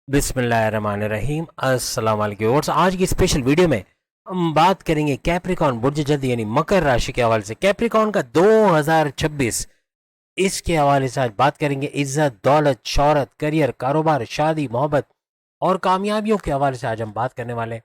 बिस्मिल्लाहिर्रहमानिर्रहीम अस्सलाम वालेकुम व्यूअर्स। आज की स्पेशल वीडियो में हम बात करेंगे कैप्रिकॉन बुर्ज जल्द यानी मकर राशि के हवाले से। कैप्रिकॉन का 2026 इसके हवाले से आज बात करेंगे। इज्जत, दौलत, शोहरत, करियर, कारोबार, शादी, मोहब्बत और कामयाबियों के हवाले से आज हम बात करने वाले हैं।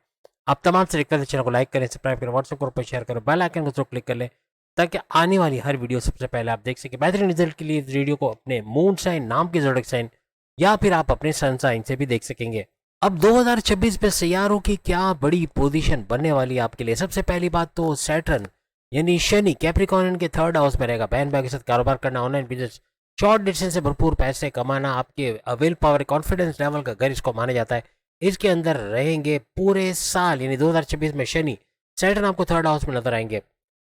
आप तमाम से रिक्वेस्ट है, चैनल को लाइक करें, सब्सक्राइब करें, व्हाट्सएप ग्रुप पर शेयर करें, बेल आइकन को जरूर क्लिक कर लें ताकि आने वाली हर वीडियो सबसे पहले आप देख सकें। बेहतरीन रिजल्ट के लिए इस वीडियो को अपने मून साइन, नाम के जोड़क साइन या फिर आप अपने सन साइन से भी देख सकेंगे। अब 2026 में सैयारों की क्या बड़ी पोजीशन बनने वाली है आपके लिए। सबसे पहली बात तो सैटर्न यानी शनि कैप्रिकॉर्न के थर्ड हाउस में रहेगा। बहन भाई के साथ कारोबार करना, ऑनलाइन बिजनेस, शॉर्ट डिस्टेंस से भरपूर पैसे कमाना, आपके विल पावर, कॉन्फिडेंस लेवल का घर इसको माना जाता है। इसके अंदर रहेंगे पूरे साल यानी 2026 में शनि, सैटर्न आपको थर्ड हाउस में नजर आएंगे।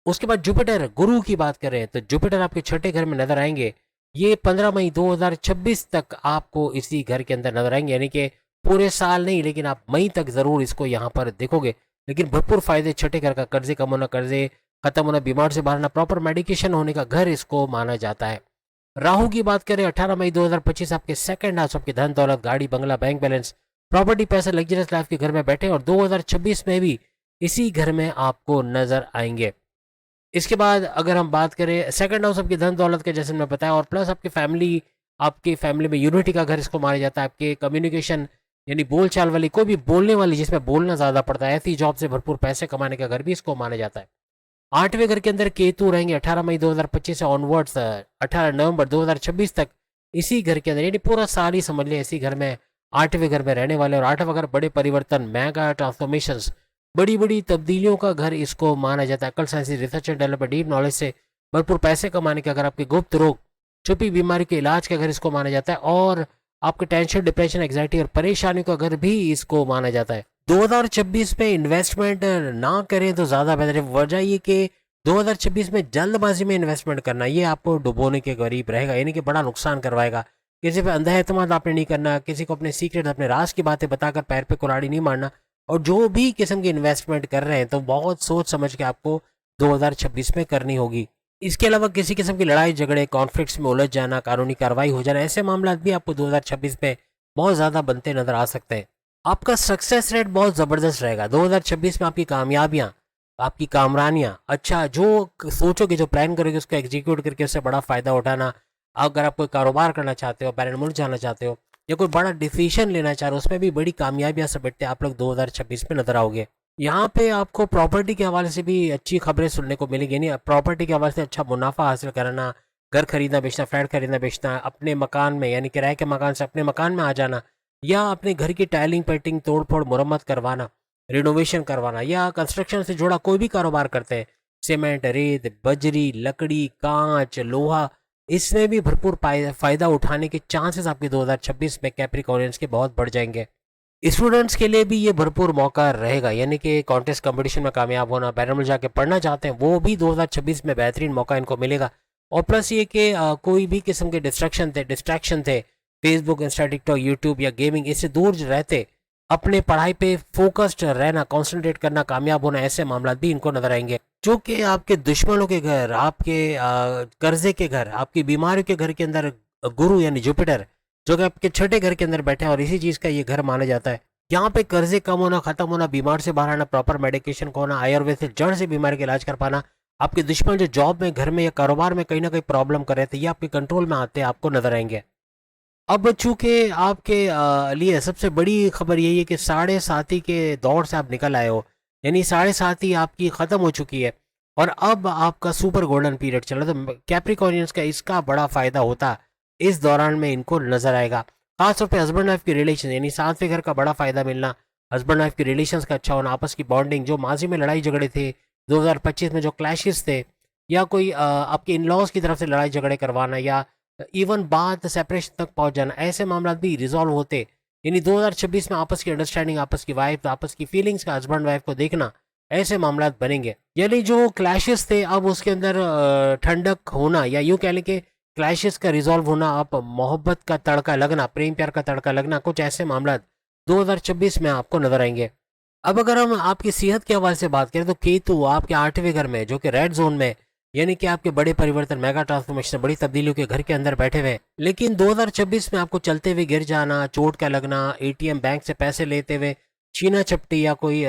उसके बाद जुपिटर, गुरु की बात करें तो जुपिटर आपके छठे घर में नजर आएंगे। ये 15 मई 2026 तक आपको इसी घर के अंदर नजर आएंगे, यानी कि पूरे साल नहीं लेकिन आप मई तक जरूर इसको यहाँ पर देखोगे। लेकिन भरपूर फायदे छठे घर का, कर्जे कम होना, कर्जे खत्म होना, बीमार से बाहर आना, प्रॉपर मेडिकेशन होने का घर इसको माना जाता है। राहु की बात करें 18 मई 2025 आपके सेकंड हाउस, आपके धन दौलत, गाड़ी बंगला, बैंक बैलेंस, प्रॉपर्टी, पैसा, लग्जरियस लाइफ के घर में बैठे और 2026 में भी इसी घर में आपको नजर आएंगे। इसके बाद अगर हम बात करें सेकंड हाउस आपकी धन दौलत के, जैसे मैं बताया, और प्लस आपकी फैमिली में यूनिटी का घर इसको माना जाता है। आपके कम्युनिकेशन यानी बोल चाल वाली, कोई भी बोलने वाली जिसमें बोलना ज्यादा पड़ता है, ऐसी जॉब से भरपूर पैसे कमाने का घर भी इसको माना जाता है। आठवें घर के अंदर केतु रहेंगे 18 मई 2025 से ऑनवर्ड्स 18 नवंबर 2026 तक इसी घर के अंदर, यानी पूरा साल ही समझ लिया इसी घर में, आठवें घर में रहने वाले। और आठवां घर बड़े परिवर्तन, मेगा ट्रांसफॉर्मेशन, बड़ी बड़ी तब्दीलियों का घर इसको माना जाता है। कल science, research and development, deep knowledge से भरपूर पैसे कमाने का घर, आपके गुप्त रोग, छुपी बीमारी के इलाज का घर इसको माना जाता है। और आपके टेंशन, डिप्रेशन, एग्जाइटी और परेशानी का घर भी इसको माना जाता है। 2026 में इन्वेस्टमेंट ना करें तो ज्यादा बेहतर है। वजह ये कि 2026 में जल्दबाजी में इन्वेस्टमेंट करना ये आपको डुबोने के करीब रहेगा, यानी कि बड़ा नुकसान करवाएगा। किसी पे अंधा एतमाद आपने नहीं करना, किसी को अपने सीक्रेट, अपने राज की बातें बताकर पैर पे कुल्हाड़ी नहीं मारना। और जो भी किस्म की इन्वेस्टमेंट कर रहे हैं तो बहुत सोच समझ के आपको 2026 में करनी होगी। इसके अलावा किसी किस्म की लड़ाई झगड़े, कॉन्फ्लिक्ट्स में उलझ जाना, कानूनी कार्रवाई हो जाना, ऐसे मामला भी आपको 2026 में बहुत ज्यादा बनते नजर आ सकते हैं। आपका सक्सेस रेट बहुत जबरदस्त रहेगा 2026 में। आपकी कामयाबियां, आपकी कामरानियां, अच्छा जो सोचोगे, जो प्लान करोगे उसको एग्जीक्यूट करके उससे बड़ा फायदा उठाना। अगर आप कोई कारोबार करना चाहते हो, बैरन मुल्क जाना चाहते हो या कोई बड़ा डिसीजन लेना चाह रहे हो, उसमें भी बड़ी कामयाबियां समेटते आप लोग 2026 में नजर आओगे। यहाँ पे आपको प्रॉपर्टी के हवाले से भी अच्छी खबरें सुनने को मिलेगी, नहीं प्रॉपर्टी के हवाले से अच्छा मुनाफा हासिल करना, घर खरीदना बेचना, फ्लैट खरीदना बेचना, अपने मकान में यानी किराए के मकान से अपने मकान में आ जाना, या अपने घर की टाइलिंग, पेंटिंग, तोड़ फोड़, मुरम्मत करवाना, रिनोवेशन करवाना, या कंस्ट्रक्शन से जुड़ा कोई भी कारोबार करते हैं, सीमेंट, रेत, बजरी, लकड़ी, कांच, लोहा, इसमें भी भरपूर फायदा उठाने के चांसेस आपके 2026 में कैप्रिकॉर्नियंस के बहुत बढ़ जाएंगे। स्टूडेंट्स के लिए भी ये भरपूर मौका रहेगा, यानी कि कॉन्टेस्ट कंपटीशन में कामयाब होना, बैरन में जाके पढ़ना चाहते हैं वो भी 2026 में बेहतरीन मौका इनको मिलेगा। और प्लस ये कि कोई भी किस्म के डिस्ट्रैक्शन थे, फेसबुक, इंस्टा, टिकटॉक, यूट्यूब या गेमिंग, इससे दूर रहते अपने पढ़ाई पे फोकस्ड रहना, कॉन्सेंट्रेट करना, कामयाब होना, ऐसे मामला भी इनको नजर आएंगे। जो कि आपके दुश्मनों के घर, आपके कर्जे के घर, आपकी बीमारियों के घर के अंदर गुरु यानी जुपिटर जो कि आपके छठे घर के अंदर बैठे हैं और इसी चीज का ये घर माना जाता है। यहाँ पे कर्जे कम होना, खत्म होना, बीमार से बाहर आना, प्रॉपर मेडिकेशन को होना, आयुर्वेद से जड़ से बीमारी का इलाज कर पाना, आपके दुश्मन जो जॉब में, घर में या कारोबार में कहीं ना कहीं प्रॉब्लम कर रहे थे, ये आपके कंट्रोल में आते हैं, आपको नजर आएंगे। अब चूंकि आपके लिए सबसे बड़ी खबर यही है कि साढ़े साथी के दौर से आप निकल आए हो, यानी साढ़े साथी आपकी खत्म हो चुकी है और अब आपका सुपर गोल्डन पीरियड चल रहा है। तो कैप्रिकॉर्नियंस का इसका बड़ा फायदा होता इस दौरान में इनको नजर आएगा। खासतौर पे हस्बैंड वाइफ की रिलेशन यानी सातवें घर का बड़ा फायदा मिलना, हस्बैंड वाइफ की रिलेशंस का अच्छा होना, आपस की बॉन्डिंग, जो माजी में लड़ाई झगड़े थे 2025 में, जो क्लैशेस थे, या कोई आपके इन लॉज की तरफ से लड़ाई झगड़े करवाना, या इवन बात सेपरेशन तक पहुंच जाना, ऐसे मामला भी रिजॉल्व होते। यानी 2026 में आपस की अंडरस्टैंडिंग, आपस की वाइफ, आपस की फीलिंग्स का हस्बैंड वाइफ को देखना, ऐसे मामला बनेंगे। यानी जो क्लैशेस थे अब उसके अंदर ठंडक होना, या यूं कह लें कि क्लैशेस का रिजॉल्व होना, अब मोहब्बत का तड़का लगना, प्रेम प्यार का तड़का लगना, कुछ ऐसे मामला 2026 में आपको नजर आएंगे। अब अगर हम आपकी सेहत के हवाले से बात करें तो केतु आपके आठवें घर में जो कि रेड जोन में यानी कि आपके बड़े परिवर्तन, मेगा ट्रांसफॉर्मेशन, बड़ी तब्दीलियों के घर के अंदर बैठे हुए। लेकिन 2026 में आपको चलते हुए गिर जाना, चोट का लगना, एटीएम बैंक से पैसे लेते हुए छीना झपटी या कोई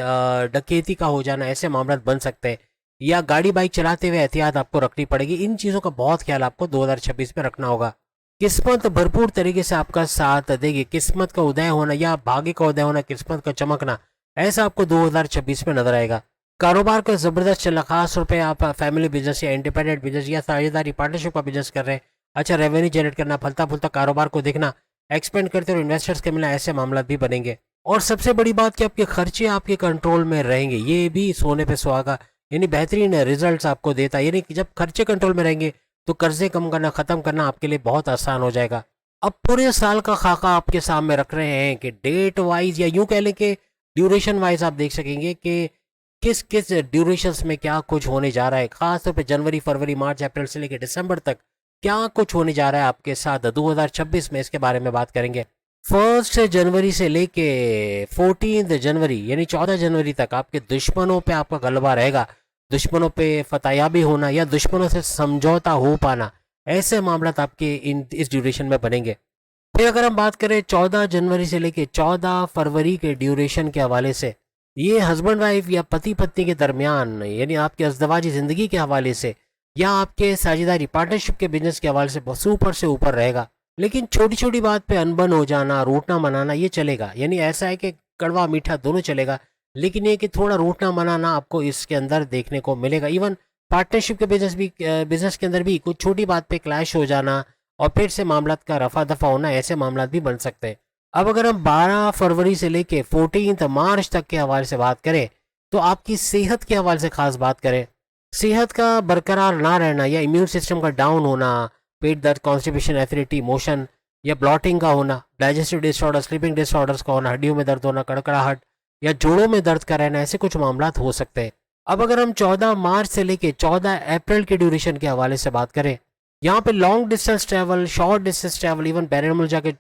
डकैती का हो जाना, ऐसे मामला बन सकते हैं। या गाड़ी बाइक चलाते हुए एहतियात आपको रखनी पड़ेगी। इन चीज़ों का बहुत ख्याल आपको 2026 में रखना होगा। किस्मत भरपूर तरीके से आपका साथ देगी। किस्मत का उदय होना या भाग्य का उदय होना, किस्मत का चमकना, ऐसा आपको 2026 में नजर आएगा। कारोबार का जबरदस्त चलना, खास तौर पे आप फैमिली बिजनेस या इंडिपेंडेंट बिजनेस या साझेदारी पार्टनरशिप का बिजनेस कर रहे हैं, अच्छा रेवेन्यू जनरेट करना, फलता फूलता कारोबार को देखना, एक्सपेंड करते और इन्वेस्टर्स के मिलना, ऐसे मामला भी बनेंगे। और सबसे बड़ी बात कि आपके खर्चे आपके कंट्रोल में रहेंगे, ये भी सोने पे सुहागा, यानी बेहतरीन रिजल्ट्स आपको देता है। यानी कि जब खर्चे कंट्रोल में रहेंगे तो कर्जे कम करना, खत्म करना आपके लिए बहुत आसान हो जाएगा। अब पूरे साल का खाका आपके सामने रख रहे हैं कि डेट वाइज या यूं कह लें कि ड्यूरेशन वाइज आप देख सकेंगे कि किस किस ड्यूरेशंस में क्या कुछ होने जा रहा है। खास तौर पे जनवरी, फरवरी, मार्च, अप्रैल से लेकर दिसंबर तक क्या कुछ होने जा रहा है आपके साथ 2026 में, इसके बारे में बात करेंगे। 1 जनवरी से लेके 14 जनवरी यानी 14 जनवरी तक आपके दुश्मनों पे आपका गलबा रहेगा। दुश्मनों पे फतयाबी होना या दुश्मनों से समझौता हो पाना, ऐसे मामला आपके इस ड्यूरेशन में बनेंगे। फिर अगर हम बात करें 14 जनवरी से लेके 14 फरवरी के ड्यूरेशन के हवाले से, ये हस्बैंड वाइफ या पति पत्नी के दरमियान, यानी आपके अज़दवाजी ज़िंदगी के हवाले से या आपके साझेदारी पार्टनरशिप के बिजनेस के हवाले से सुपर से ऊपर रहेगा। लेकिन छोटी छोटी बात पे अनबन हो जाना, रूठना मनाना, ये चलेगा। यानी ऐसा है कि कड़वा मीठा दोनों चलेगा, लेकिन ये कि थोड़ा रूठना मनाना आपको इसके अंदर देखने को मिलेगा। इवन पार्टनरशिप के बिजनेस के अंदर भी कुछ छोटी बात पे क्लैश हो जाना और फिर से मामला का रफा दफा होना, ऐसे मामला भी बन सकते हैं। अब अगर हम 12 फरवरी से लेके 14 मार्च तक के हवाले से बात करें, तो आपकी सेहत के हवाले से खास बात करें, सेहत का बरकरार ना रहना या इम्यून सिस्टम का डाउन होना, पेट दर्द, कॉन्स्टिपेशन, एसिडिटी, मोशन या ब्लॉटिंग का होना, डाइजेस्टिव डिसऑर्डर, स्लीपिंग डिसऑर्डर्स का होना, हड्डियों में दर्द होना, कड़कड़ाहट या जोड़ों में दर्द का रहना, ऐसे कुछ मामला हो सकते हैं। अब अगर हम 14 मार्च से लेके 14 अप्रैल के ड्यूरेशन के हवाले से बात करें, यहाँ पे long distance travel, short distance travel, even बैरून मुल्क जाके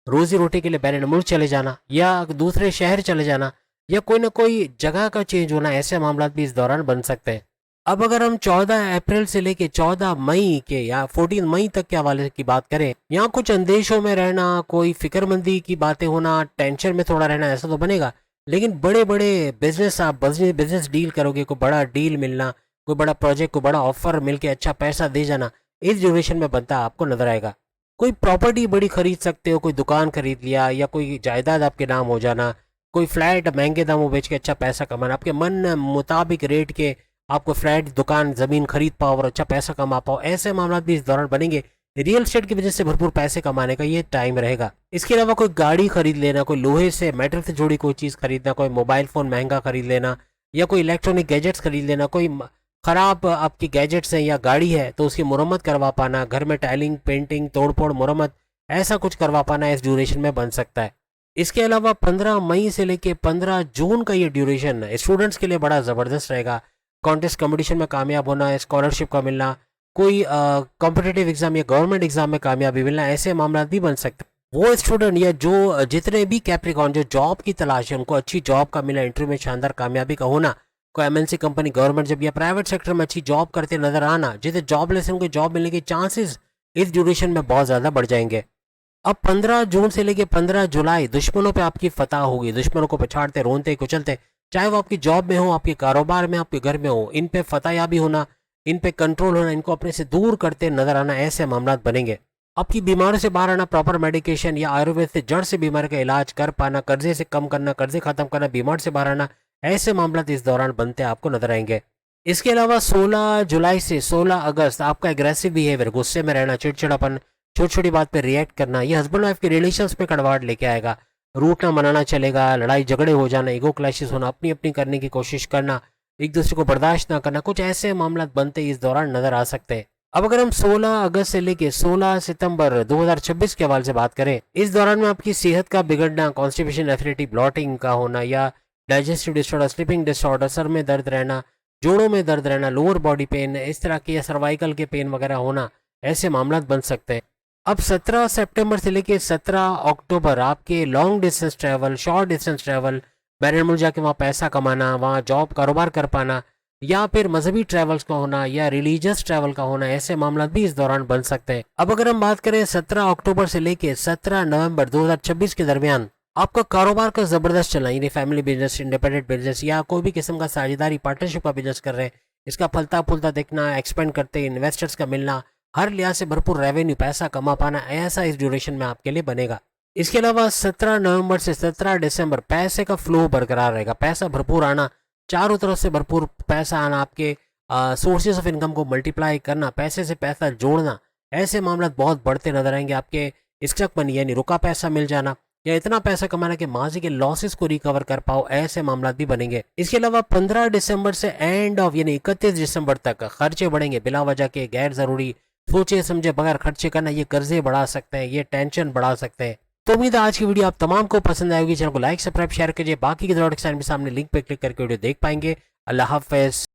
रोजी रोटी के लिए बैरून मुल्क चले जाना या दूसरे शहर चले जाना या कोई ना कोई जगह का चेंज होना, ऐसे मामला भी इस दौरान बन सकते हैं। अब अगर हम 14 अप्रैल से लेके 14 मई के या 14 मई तक के हवाले की बात करें, यहाँ कुछ अंदेशों में रहना, कोई फिक्रमंदी की बातें होना, टेंशन में थोड़ा रहना, ऐसा तो बनेगा। लेकिन बड़े बड़े बिजनेस, आप बिजनेस डील करोगे, कोई बड़ा डील मिलना, कोई बड़ा प्रोजेक्ट, कोई बड़ा ऑफर मिलके अच्छा पैसा दे जाना, इस ड्यूरेशन में बनता आपको नजर आएगा। कोई प्रॉपर्टी बड़ी खरीद सकते हो, कोई दुकान खरीद लिया या कोई जायदाद आपके नाम हो जाना, कोई फ्लैट महंगे दामों बेच के अच्छा पैसा कमाना, आपके मन मुताबिक रेट के आपको फ्लैट, दुकान, जमीन खरीद पाओ और अच्छा पैसा कमा पाओ, ऐसे मामला भी इस दौरान बनेंगे। रियल एस्टेट की वजह से भरपूर पैसे कमाने का ये टाइम रहेगा। इसके अलावा कोई गाड़ी खरीद लेना, कोई लोहे से, मेटल से जुड़ी कोई चीज़ खरीदना, कोई मोबाइल फ़ोन महंगा खरीद लेना या कोई इलेक्ट्रॉनिक गैजेट्स खरीद लेना, कोई ख़राब आपकी गैजेट्स हैं या गाड़ी है तो उसकी मुरम्मत करवा पाना, घर में टाइलिंग, पेंटिंग, तोड़फोड़, मुरम्मत, ऐसा कुछ करवा पाना इस ड्यूरेशन में बन सकता है। इसके अलावा 15 मई से लेके 15 जून का ये ड्यूरेशन स्टूडेंट्स के लिए बड़ा ज़बरदस्त रहेगा। कॉन्टेस्ट कंपटीशन में कामयाब होना, स्कॉलरशिप का मिलना, कोई कॉम्पिटिटिव एग्जाम या गवर्नमेंट एग्जाम में कामयाबी मिलना, ऐसे मामला भी बन सकते हैं। वो स्टूडेंट या जो जितने भी कैप्रिकॉर्न जो जॉब की तलाश है, उनको अच्छी जॉब का मिला, इंटरव्यू में शानदार कामयाबी का होना, कोई एमएनसी कंपनी, गवर्नमेंट जब या प्राइवेट सेक्टर में अच्छी जॉब करते नजर आना, जिसे जॉबलेस हैं उनको जॉब मिलने के चांसेस इस ड्यूरेशन में बहुत ज़्यादा बढ़ जाएंगे। अब 15 जून से लेके 15 जुलाई दुश्मनों पे आपकी फतह होगी। दुश्मनों को पछाड़ते, रोनते, कुचलते, चाहे वो आपकी जॉब में हो, आपके कारोबार में, आपके घर में हो, इन पे फतहयाबी होना, इन पे कंट्रोल होना, इनको अपने से दूर करते नजर आना, ऐसे मामला बनेंगे। आपकी बीमारी से बाहर आना, प्रॉपर मेडिकेशन या आयुर्वेद से जड़ से बीमारी का इलाज कर पाना, कर्जे से कम करना, कर्जे खत्म करना, बीमार से बाहर आना, ऐसे मामला इस दौरान बनते आपको नजर आएंगे। इसके अलावा 16 जुलाई से 16 अगस्त आपका एग्रेसिव बिहेवियर, गुस्से में रहना, चिड़चिड़ापन, छोटी छोटी बात पे रिएक्ट करना, ये हस्बैंड वाइफ के रिलेशंस में कड़वाहट लेके आएगा। रूठना मनाना चलेगा, लड़ाई झगड़े हो जाना, ईगो क्लैशेस होना, अपनी अपनी करने की कोशिश करना, एक दूसरे को बर्दाश्त ना करना, कुछ ऐसे मामला बनते इस दौरान नजर आ सकते हैं। अब अगर हम 16 अगस्त से लेके 16 सितंबर 2026 के हवाले से बात करें, इस दौरान में आपकी सेहत का बिगड़ना, कॉन्स्टिपेशन, एसिडिटी, ब्लॉटिंग का होना या digestive disorder, sleeping disorder, sir में दर्द रहना, जोड़ों में दर्द रहना, लोअर बॉडी पेन, इस तरह के या सर्वाइकल के पेन वगैरह होना, ऐसे मामला बन सकते हैं। अब 17 सितंबर से लेके 17 अक्टूबर आपके long distance travel, short distance travel, बैरून मुल्क जाके वहाँ पैसा कमाना, वहाँ जॉब, कारोबार कर पाना, या फिर मजहबी ट्रैवल्स का होना या रिलीजियस ट्रैवल का होना, ऐसे मामला भी इस दौरान बन सकते हैं। अब अगर हम बात करें 17 अक्टूबर से लेके 17 नवंबर 2026 के दरमियान आपका कारोबार का जबरदस्त चलना, यानी फैमिली बिजनेस, इंडिपेंडेंट बिजनेस या कोई भी किस्म का साझेदारी पार्टनरशिप का बिजनेस कर रहे हैं, इसका फलता फूलता देखना, एक्सपेंड करते इन्वेस्टर्स का मिलना, हर लिहाज से भरपूर रेवेन्यू, पैसा कमा पाना, ऐसा इस ड्यूरेशन में आपके लिए बनेगा। इसके अलावा 17 नवंबर से 17 दिसंबर पैसे का फ्लो बरकरार रहेगा, पैसा भरपूर आना, चारों तरफ से भरपूर पैसा आना, आपके सोर्सेज ऑफ इनकम को मल्टीप्लाई करना, पैसे से पैसा जोड़ना, ऐसे मामला बहुत बढ़ते नजर आएंगे। आपके स्टक मनी यानी रुका पैसा मिल जाना, या इतना पैसा कमाना कि माजी के लॉसेस को रिकवर कर पाओ, ऐसे मामला भी बनेंगे। इसके अलावा 15 दिसंबर से एंड ऑफ यानी 31 दिसंबर तक खर्चे बढ़ेंगे, बिला वजह के गैर जरूरी सोचे समझे बगैर खर्चे करना, ये कर्जे बढ़ा सकते हैं, ये टेंशन बढ़ा सकते हैं। तो उम्मीद है आज की वीडियो आप तमाम को पसंद आएगी। चैनल को लाइक सब्सक्राइब शेयर कीजिए। बाकी के सामने लिंक पे क्लिक करके वीडियो देख पाएंगे। अल्लाह हाफिज।